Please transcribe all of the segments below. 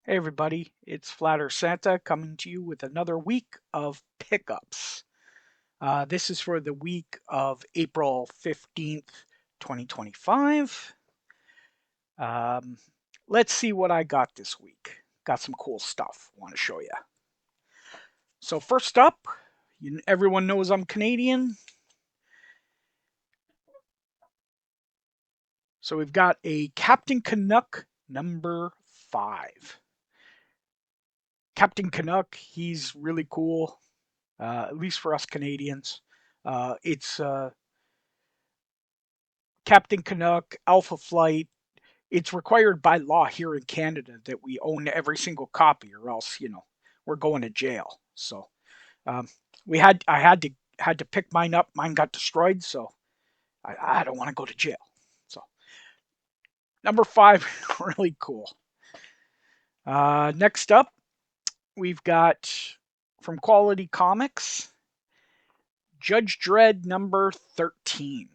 Hey everybody, it's Flatter Santa coming to you with another week of pickups. This is for the week of April 15th, 2025. Um, let's see what I got this week. Got some cool stuff I want to show you. So, first up, everyone knows I'm Canadian. So, we've got a Captain Canuck number 5. Captain Canuck, he's really cool, at least for us Canadians. It's Captain Canuck, Alpha Flight. It's required by law here in Canada that we own every single copy, or else we're going to jail. So um, I had to pick mine up. Mine got destroyed, so I don't want to go to jail. So number 5, really cool. Next up, we've got from Quality Comics, Judge Dredd number 13.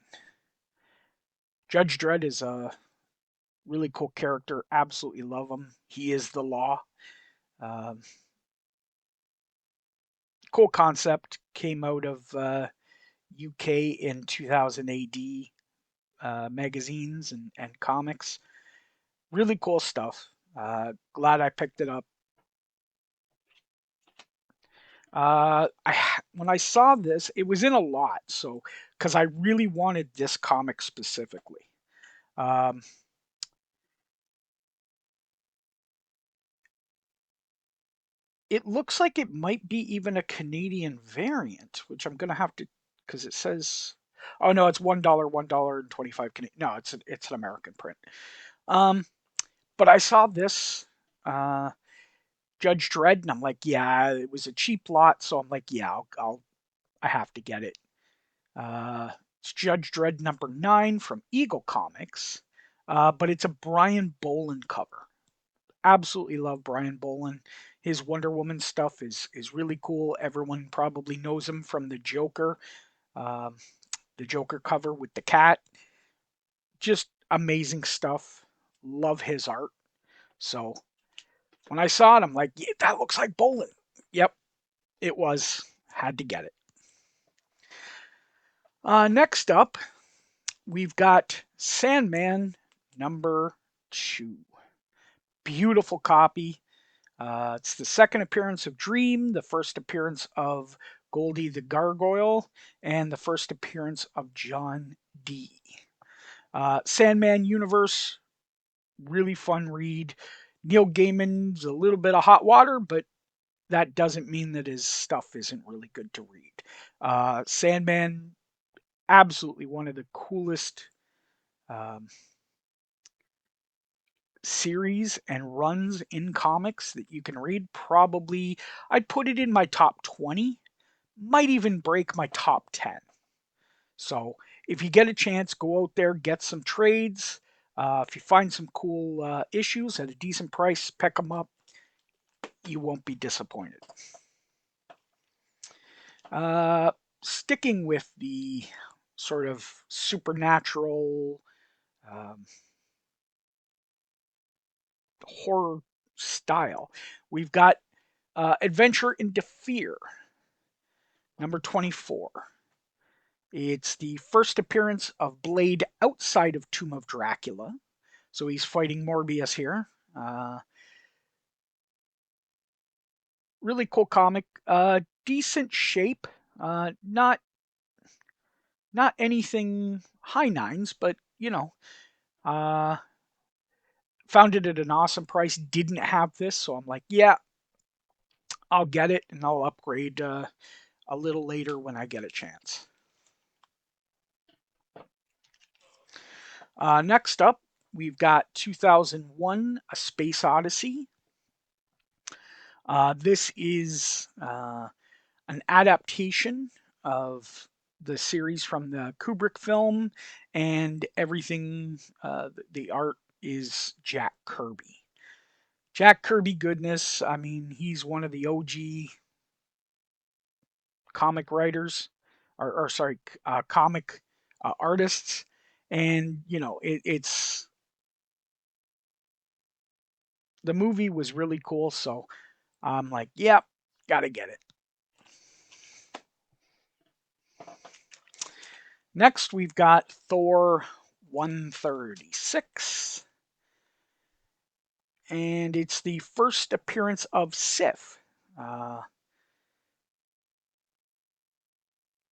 Judge Dredd is a really cool character. Absolutely love him. He is the law. Um, cool concept. Came out of UK in 2000 AD, magazines and comics. Really cool stuff. Glad I picked it up. When I saw this, it was in a lot, so because I really wanted this comic specifically. Um, it looks like it might be even a Canadian variant, which I'm gonna have to, because it says, oh no, it's $1, $1.25 Canadian. No, it's an American print. Um, but I saw this uh, Judge Dredd, and I'm like, yeah, it was a cheap lot, so I'm like, yeah, I have to get it. Uh, it's Judge Dredd number 9 from Eagle Comics, but it's a Brian Boland cover. Absolutely love Brian Boland. His Wonder Woman stuff is really cool. Everyone probably knows him from um, the Joker cover with the cat. Just amazing stuff. Love his art. So when I saw it, I'm like, yeah, that looks like Boland. Yep, it was. Had to get it. Next up, we've got Sandman number 2. Beautiful copy. It's the second appearance of Dream, the first appearance of Goldie the Gargoyle, and the first appearance of John Dee. Sandman universe, really fun read. Neil Gaiman's a little bit of hot water, but that doesn't mean that his stuff isn't really good to read. Sandman, absolutely one of the coolest um, series and runs in comics that you can read. Probably, I'd put it in my top 20, might even break my top 10. So if you get a chance, go out there, get some trades. If you find some cool issues at a decent price, pick them up. You won't be disappointed. Uh, Sticking with the sort of supernatural um, horror style, we've got Adventure into Fear, number 24. It's the first appearance of Blade outside of Tomb of Dracula. So he's fighting Morbius here. Really cool comic. Decent shape. Not anything high nines, but uh, found it at an awesome price. Didn't have this, so I'm like, yeah, I'll get it and I'll upgrade a little later when I get a chance. Next up, we've got 2001: A Space Odyssey. This is an adaptation of the series from the Kubrick film, and everything, the art is Jack Kirby. Jack Kirby goodness. I mean, he's one of the OG comic writers, or sorry, comic artists, and it's The movie was really cool, so I'm like, yep, gotta get it. Next, we've got Thor 136, and it's the first appearance of Sif, uh,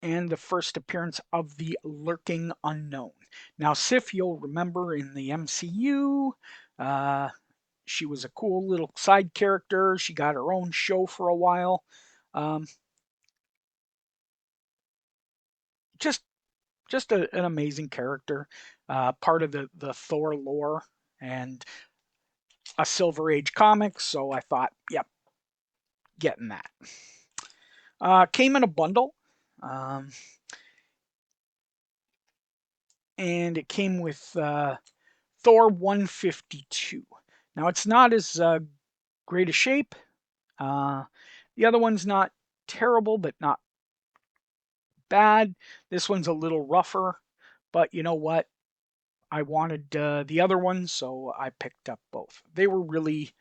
and the first appearance of the Lurking Unknown. Now, Sif, you'll remember in the MCU, uh, she was a cool little side character. She got her own show for a while. Um, just an amazing character, part of the Thor lore and a Silver Age comic. So I thought, yep, getting that. Came in a bundle, um, and it came with Thor 152. Now it's not as great a shape. Uh, the other one's not terrible, but not bad. This one's a little rougher, but you know what? I wanted the other one, so I picked up both. They were really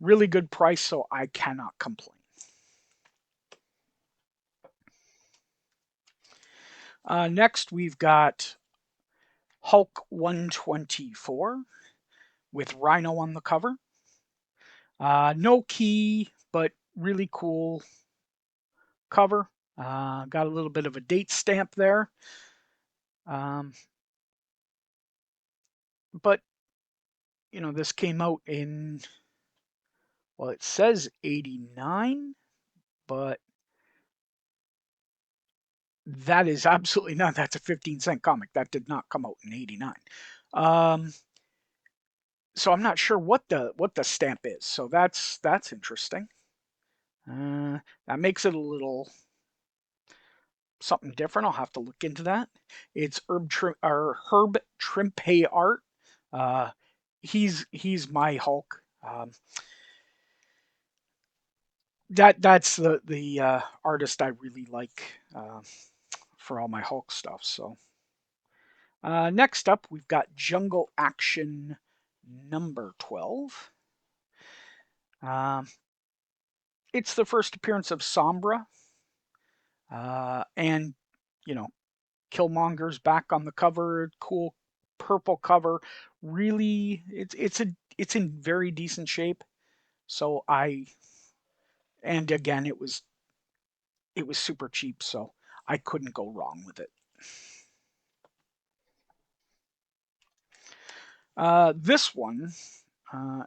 good price, so I cannot complain. Next, we've got Hulk 124 with Rhino on the cover. No key, but really cool cover. Got a little bit of a date stamp there. Um, but, this came out in, well, it says 89, but that is absolutely not. That's a 15-cent comic. That did not come out in 89. Um, so I'm not sure what the stamp is. So that's interesting. That makes it a little something different. I'll have to look into that. It's Herb Trimpe art. Uh, he's my Hulk. That's the artist I really like for all my Hulk stuff. So next up, we've got Jungle Action number 12. Um, it's the first appearance of Sombra, and you know Killmonger's back on the cover. Cool purple cover. Really, it's in very decent shape. So and again it was super cheap, so I couldn't go wrong with it. This one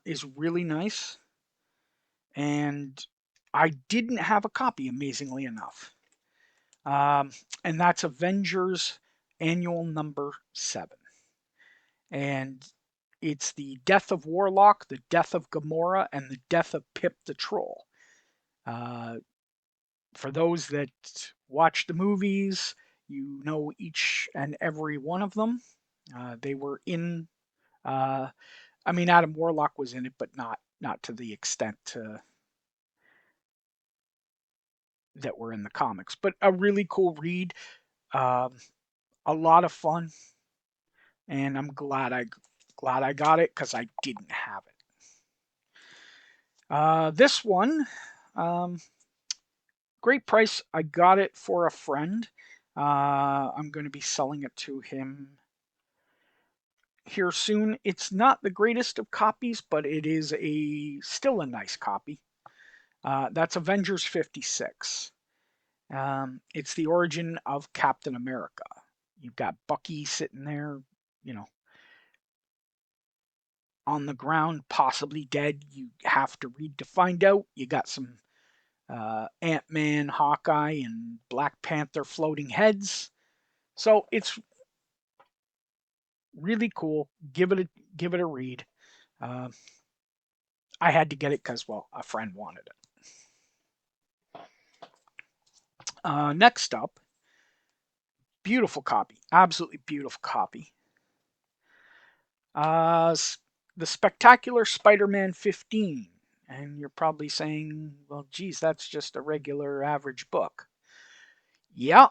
is really nice, and I didn't have a copy, amazingly enough. Um, and that's Avengers Annual number 7. And it's the death of Warlock, the death of Gamora, and the death of Pip the Troll. Uh, for those that watch the movies, you know each and every one of them. They were in. I mean, Adam Warlock was in it, but not to the extent that were in the comics. But a really cool read, um, a lot of fun, and I'm glad I got it because I didn't have it. This one, um, great price. I got it for a friend. I'm going to be selling it to him here soon. It's not the greatest of copies, but it is still a nice copy. That's Avengers 56. It's the origin of Captain America. You've got Bucky sitting there, you know, on the ground, possibly dead. You have to read to find out. You got some Ant-Man, Hawkeye, and Black Panther floating heads. So it's really cool. Give it a read. Uh, I had to get it because, well, a friend wanted it. Next up, beautiful copy, absolutely beautiful copy. Uh, the Spectacular Spider-Man 15. And you're probably saying, well, geez, that's just a regular average book. Yeah,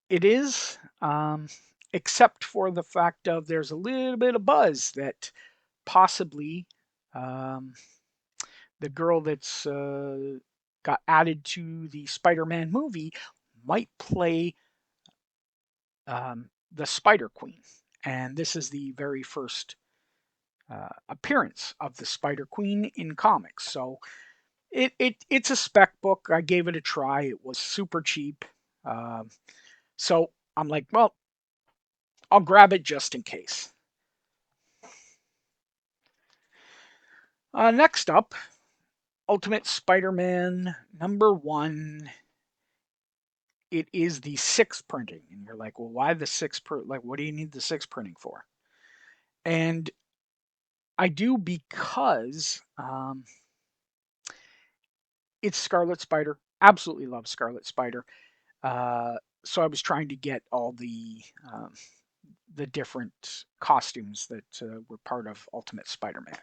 it is. Except for the fact of there's a little bit of buzz that possibly um, the girl that's got added to the Spider-Man movie might play the Spider Queen, and this is the very first appearance of the Spider Queen in comics. So it's a spec book. I gave it a try. It was super cheap, um, so I'm like, well, I'll grab it just in case. Next up, Ultimate Spider-Man #1. It is the 6 printing, and you're like, well, why the 6 like, what do you need the 6 printing for? And I do because it's Scarlet Spider. Absolutely love Scarlet Spider. Uh, so I was trying to get all the different costumes that were part of Ultimate Spider-Man.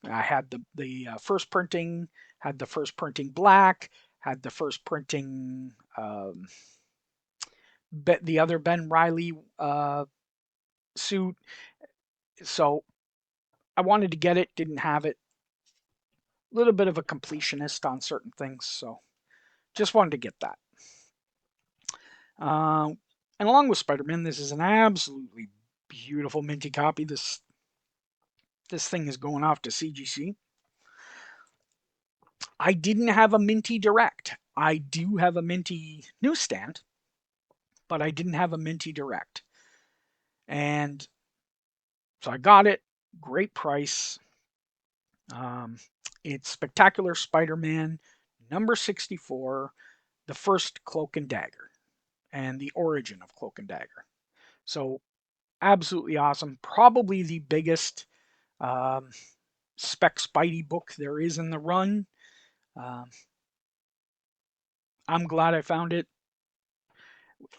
I had the first printing, had the first printing black, had the first printing the other Ben Riley suit. So I wanted to get it, didn't have it. A little bit of a completionist on certain things, so just wanted to get that. Uh, and along with Spider-Man, this is an absolutely beautiful minty copy. This thing is going off to CGC. I didn't have a Minty Direct. I do have a Minty newsstand, but I didn't have a Minty Direct. And so I got it. Great price. Um, it's Spectacular Spider-Man #64, the first Cloak and Dagger, and the origin of Cloak and Dagger. So absolutely awesome. Probably the biggest um, Spec Spidey book there is in the run. Um, I'm glad I found it.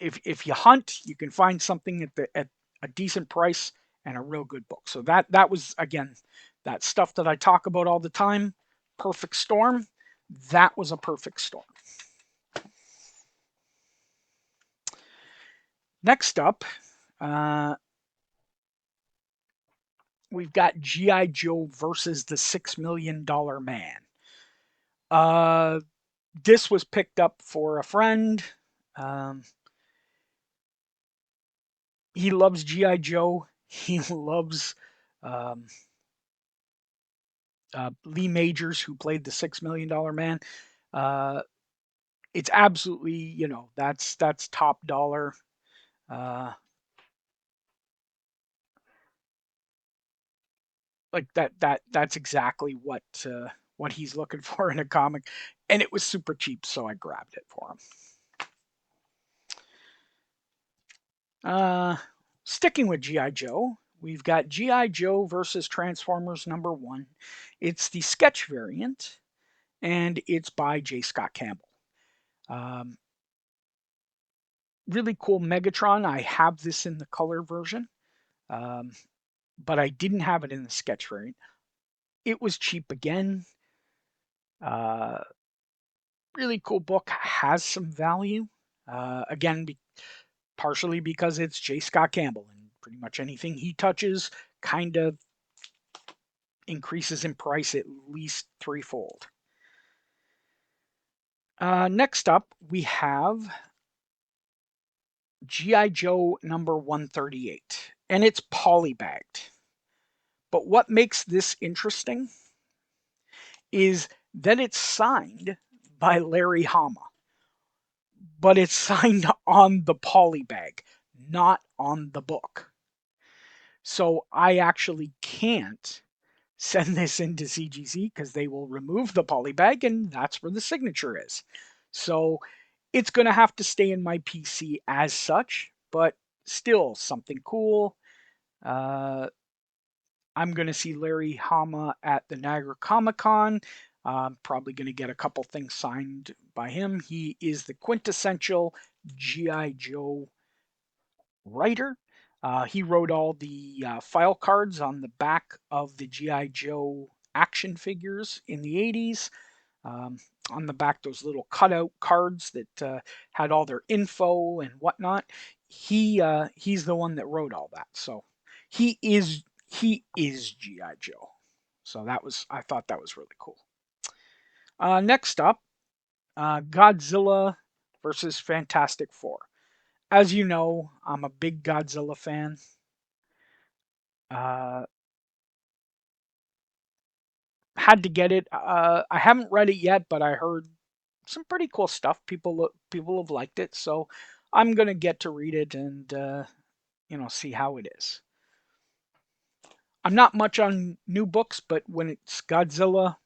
If you hunt, you can find something at a decent price and a real good book. So that was again that stuff that I talk about all the time. Perfect storm. That was a perfect storm. Next up, uh, we've got GI Joe versus the $6 Million Man. Uh, this was picked up for a friend. Um, he loves GI Joe. He loves um, Lee Majors, who played the $6 Million Man. Uh, it's absolutely, that's top dollar. Uh, like that's exactly what he's looking for in a comic, and it was super cheap, so I grabbed it for him. Uh, Sticking with GI Joe, we've got GI Joe versus Transformers #1. It's the sketch variant, and it's by J. Scott Campbell. Um, really cool Megatron. I have this in the color version, um, but I didn't have it in the sketch variant. It was cheap again. Uh, really cool book, has some value. Again, partially because it's J. Scott Campbell, and pretty much anything he touches kind of increases in price at least threefold. Next up, we have G.I. Joe #138, and it's polybagged. But what makes this interesting is that it's signed by Larry Hama, but it's signed on the polybag, not on the book. So I actually can't send this into CGC because they will remove the polybag and that's where the signature is. So it's going to have to stay in my PC as such, but still something cool. I'm going to see Larry Hama at the Niagara Comic Con. I'm probably going to get a couple things signed by him. He is the quintessential G.I. Joe writer. He wrote all the file cards on the back of the G.I. Joe action figures in the 80s. On the back, those little cutout cards that had all their info and whatnot. He's the one that wrote all that. So he is GI Joe. So I thought that was really cool. Next up, Godzilla versus Fantastic Four. As you know, I'm a big Godzilla fan. Uh, had to get it. I haven't read it yet, but I heard some pretty cool stuff. People have liked it, so I'm gonna get to read it and see how it is. I'm not much on new books, but when it's Godzilla,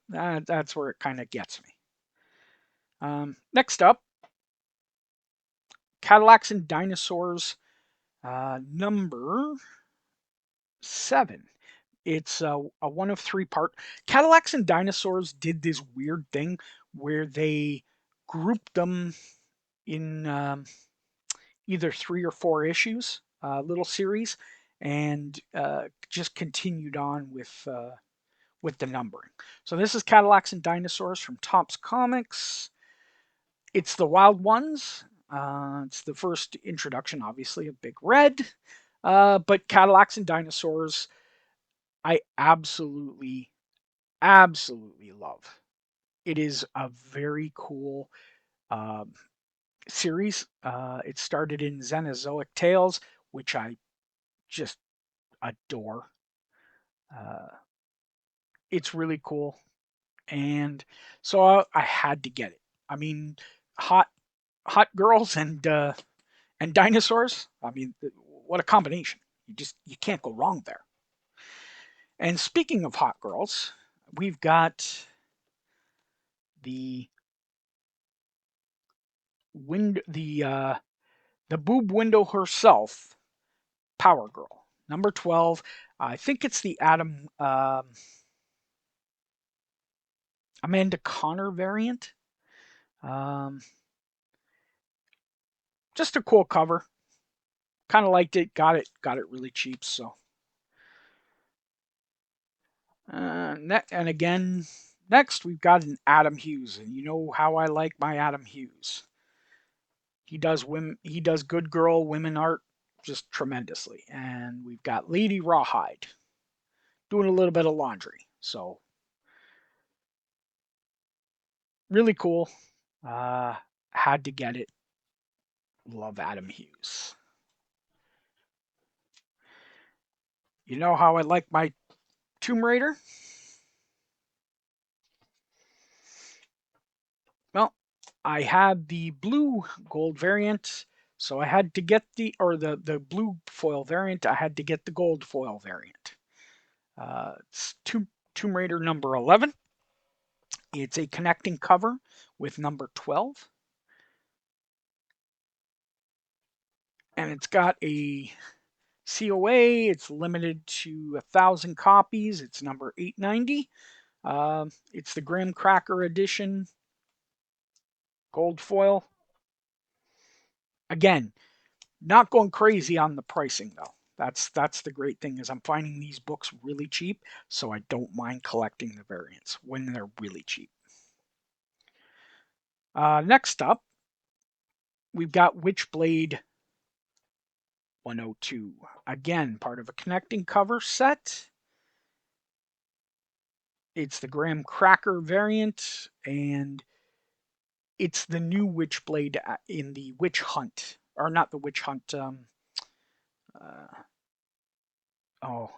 that's where it kind of gets me. Next up, Cadillacs and Dinosaurs, number 7. It's a one of three part. Cadillacs and Dinosaurs did this weird thing where they grouped them in either 3 or 4 issues, little series, and just continued on with the numbering. So this is Cadillacs and Dinosaurs from Topps Comics. It's the Wild Ones. It's the first introduction, obviously, of Big Red. But Cadillacs and Dinosaurs, I absolutely love. It is a very cool uh, series. It started in Xenozoic Tales, which I just adore. Uh, it's really cool, and so I had to get it. I mean, hot hot girls and dinosaurs. I mean, what a combination! You can't go wrong there. And speaking of hot girls, we've got the wind the boob window herself, Power Girl, number 12. I think it's the Amanda Connor variant. Um, just a cool cover. Kind of liked it. Got it really cheap. So, and again, next we've got an Adam Hughes, and you know how I like my Adam Hughes. He does good girl women art just tremendously. And we've got Lady Rawhide doing a little bit of laundry. So really cool. Uh, had to get it. Love Adam Hughes. You know how I like my Tomb Raider? Well, I had the blue gold variant, so I had to get the blue foil variant. I had to get the gold foil variant. It's Tomb Raider number 11. It's a connecting cover with number 12, and it's got a COA. It's limited to 1,000 copies. It's number 890. It's the graham cracker edition, gold foil. Again, not going crazy on the pricing though. That's the great thing is I'm finding these books really cheap, so I don't mind collecting the variants when they're really cheap. Next up, we've got Witchblade 102. Again, part of a connecting cover set. It's the graham cracker variant, and it's the new Witchblade in the Witch Hunt, or not the Witch Hunt. Uh,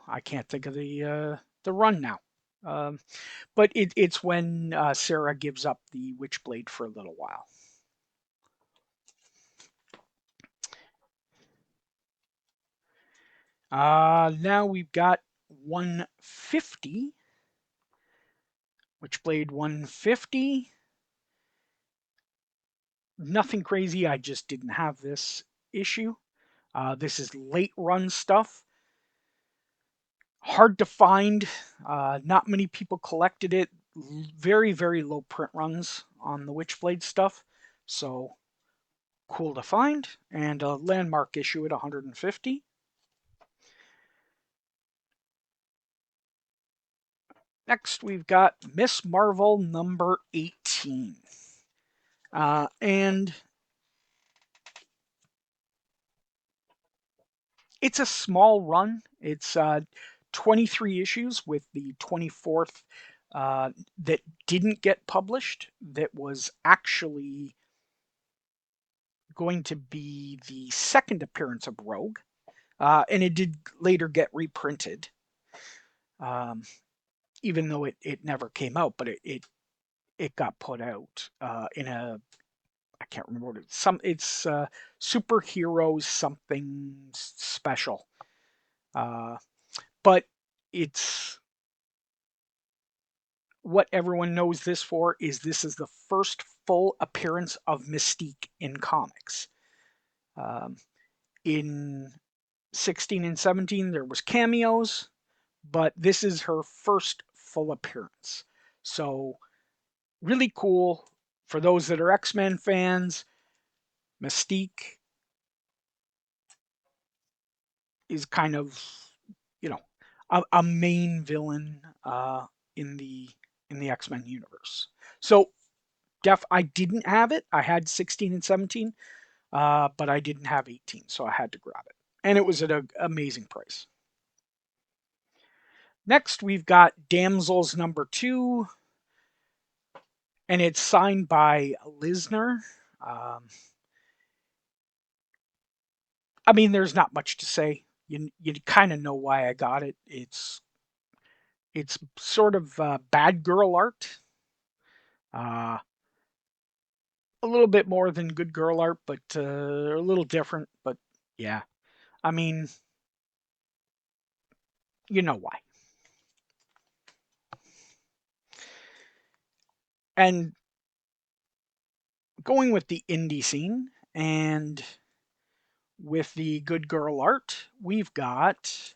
I can't think of the run now. Um, but it's when Sarah gives up the Witchblade for a little while. Now we've got 150, Witchblade 150. Nothing crazy. I just didn't have this issue. This is late run stuff. Hard to find. Not many people collected it. Very, very low print runs on the Witchblade stuff. So cool to find. And a landmark issue at 150. Next, we've got Miss Marvel number 18. And it's a small run. It's 23 issues with the 24th that didn't get published that was actually going to be the second appearance of Rogue, and it did later get reprinted, um, even though it never came out, but it got put out in a, I can't remember what it's superheroes something special, uh, but it's what everyone knows this for is this is the first full appearance of Mystique in comics. Um, in 16 and 17, there was cameos, but this is her first full appearance. So really cool for those that are X-Men fans. Mystique is kind of, you know, a main villain in the in the X-Men universe. So I didn't have it. I had 16 and 17, but I didn't have 18, so I had to grab it. And it was at an amazing price. Next, we've got Damsels #2, and it's signed by Lisner. Um, I mean, there's not much to say. You kind of know why I got it. It's sort of bad girl art, uh, a little bit more than good girl art, but a little different. But yeah, I mean, you know why. And going with the indie scene and with the good girl art, we've got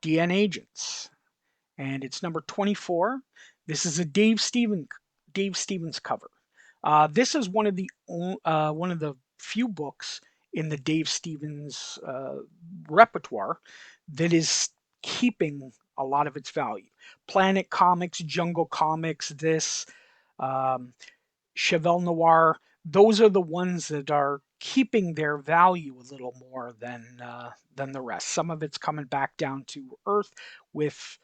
DN Agents, and it's number 24. This is a Dave Stevens cover. This is one of the few books in the Dave Stevens repertoire that is keeping a lot of its value. Planet Comics, Jungle Comics, this um, Chevelle Noir. Those are the ones that are keeping their value a little more than the rest. Some of it's coming back down to earth with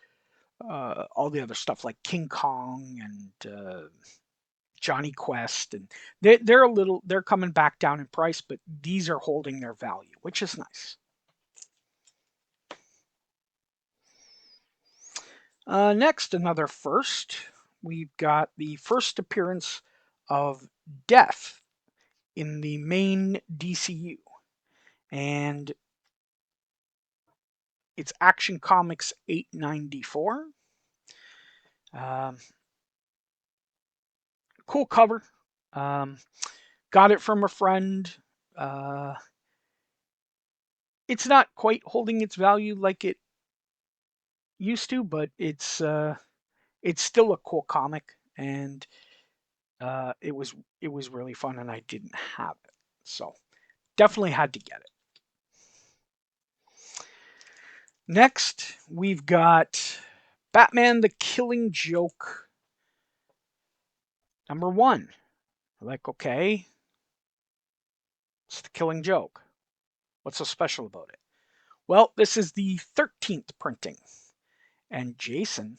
all the other stuff like King Kong and Johnny Quest, and they're coming back down in price, but these are holding their value, which is nice. Next, another first. We've got the first appearance of Death in the main DCU, and it's Action Comics 894. Um, cool cover. Um, got it from a friend. Uh, it's not quite holding its value like it used to, but it's still a cool comic, and it was really fun, and I didn't have it, so definitely had to get it. Next, we've got Batman: The Killing Joke #1. Like, okay, it's the Killing Joke. What's so special about it? Well, this is the 13th printing, and Jason,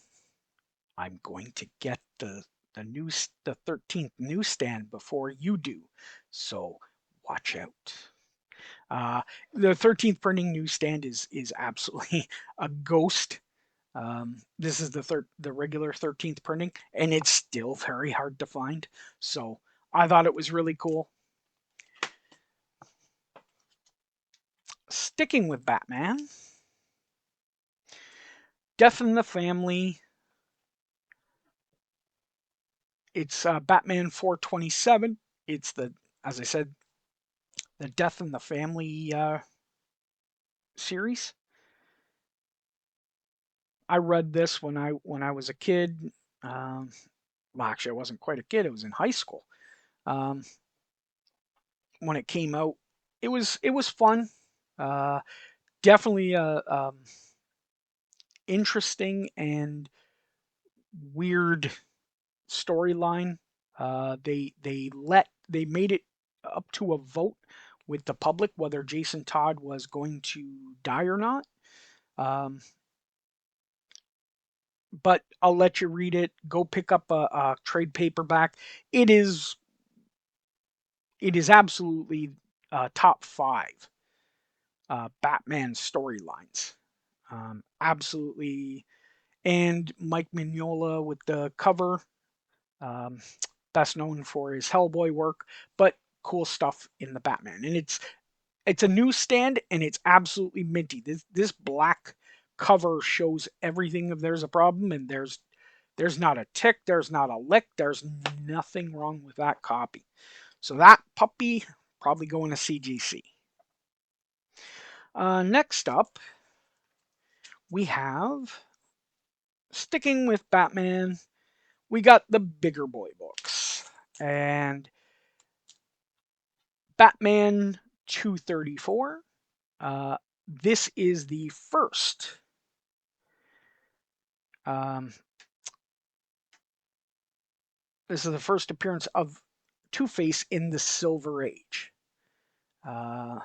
I'm going to get the 13th newsstand before you do, so watch out. Uh, the 13th printing newsstand is absolutely a ghost. This is the regular 13th printing, and it's still very hard to find. So I thought it was really cool. Sticking with Batman, Death in the Family. It's Batman 427. It's as I said, the Death in the Family series. I read this when I was a kid. Um, well, actually, I wasn't quite a kid. I was in high school um, when it came out. It was fun. Uh, Definitely a interesting and weird storyline. They made it up to a vote with the public whether Jason Todd was going to die or not. Um, but I'll let you read it. Go pick up a trade paperback. It is it is absolutely top five Batman storylines. Absolutely, and Mike Mignola with the cover, um, best known for his Hellboy work, but cool stuff in the Batman. And it's a newsstand, and it's absolutely minty. This black cover shows everything if there's a problem, and there's not a tick, there's not a lick, there's nothing wrong with that copy. So that puppy probably going to CGC. Next up, we have, sticking with Batman, we got the bigger boy books. And Batman 234. This is the first. Um, this is the first appearance of Two-Face in the Silver Age. Uh,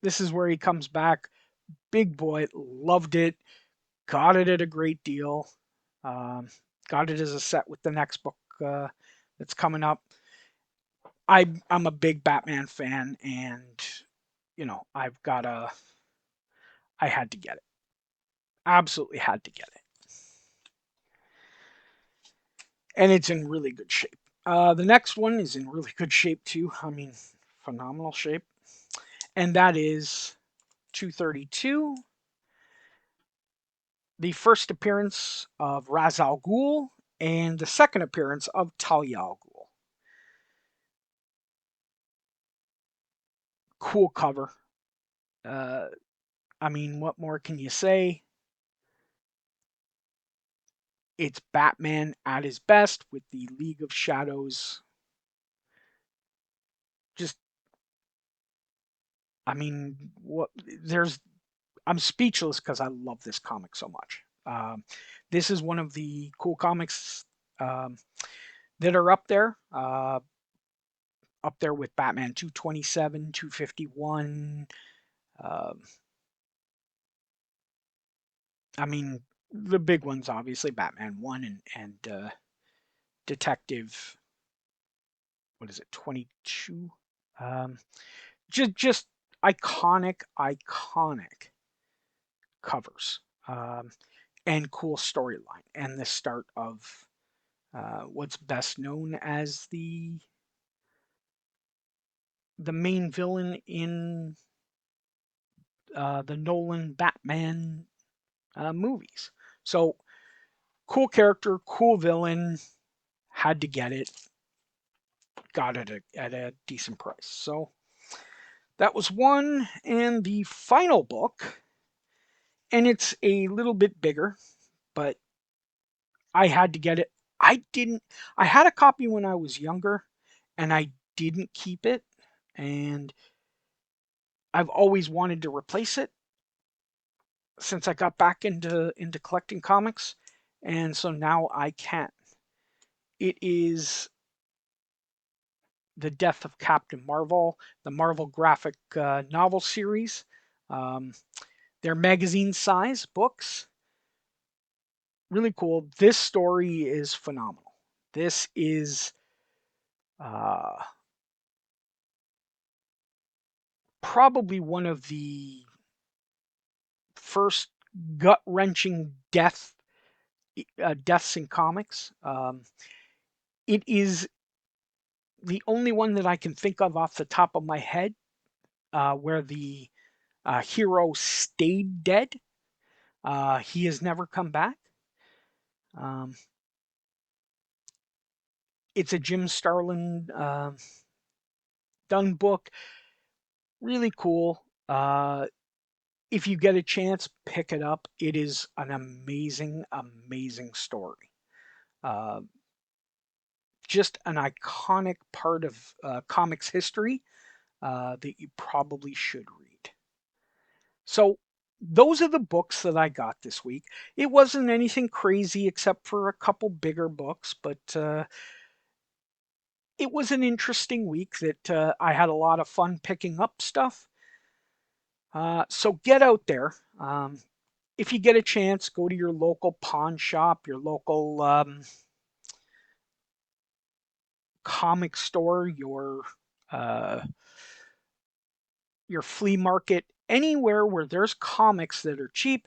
this is where he comes back. Big boy, loved it. Got it at a great deal. Um, got it as a set with the next book that's coming up. I'm a big Batman fan, and I had to get it. Absolutely had to get it, and it's in really good shape. The next one is in really good shape too. I mean, phenomenal shape, and that is 232. The first appearance of Ra's al Ghul and the second appearance of Talia al Ghul. Cool cover. Uh, I mean, what more can you say? It's Batman at his best with the League of Shadows. Just, I mean, what there's, I'm speechless because I love this comic so much. This is one of the cool comics that are up there with Batman 227, 251. Um, I mean, the big ones, obviously, Batman 1 and Detective, what is it, 22? Um, just iconic covers, and cool storyline, and the start of what's best known as the main villain in the Nolan Batman movies. So cool character, cool villain, had to get it, got it at a decent price. So that was one, and the final book, and it's a little bit bigger, but I had to get it. I didn't. I had a copy when I was younger, and I didn't keep it, and I've always wanted to replace it since I got back into collecting comics, and so now I can. It is The Death of Captain Marvel, the Marvel graphic novel series. Um, they're magazine size books. Really cool. This story is phenomenal. This is uh, probably one of the first gut wrenching deaths in comics. It is the only one that I can think of off the top of my head where the hero stayed dead. He has never come back. Um, it's a Jim Starlin done book. Really cool. If you get a chance, pick it up. It is an amazing story. Uh, just an iconic part of comics history that you probably should read. So, those are the books that I got this week. It wasn't anything crazy except for a couple bigger books, but it was an interesting week that I had a lot of fun picking up stuff. So get out there. if you get a chance, go to your local pawn shop, your local comic store, uh, your flea market, anywhere where there's comics that are cheap.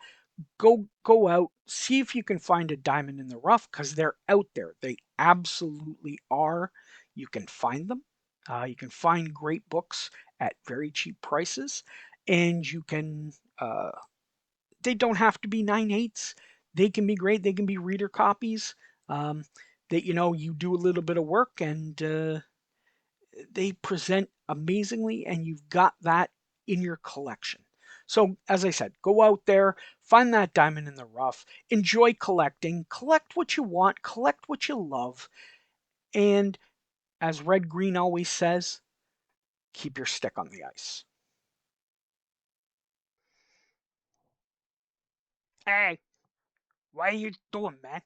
Go out, see if you can find a diamond in the rough because they're out there. They absolutely are. You can find them. You can find great books at very cheap prices, and you can. They don't have to be 9/8. They can be great. They can be reader copies. Um, that you do a little bit of work and they present amazingly, and you've got that in your collection. So, as I said, go out there, find that diamond in the rough, enjoy collecting, collect what you want, collect what you love, and as Red Green always says, keep your stick on the ice. Hey, what are you doing, man?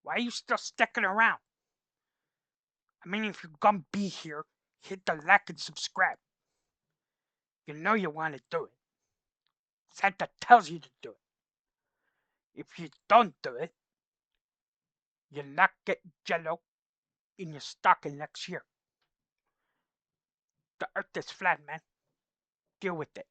Why are you still sticking around? I mean, if you're gonna be here, hit the like and subscribe. You know you want to do it. Santa tells you to do it. If you don't do it, you'll not get jello in your stocking next year. The earth is flat, man. Deal with it.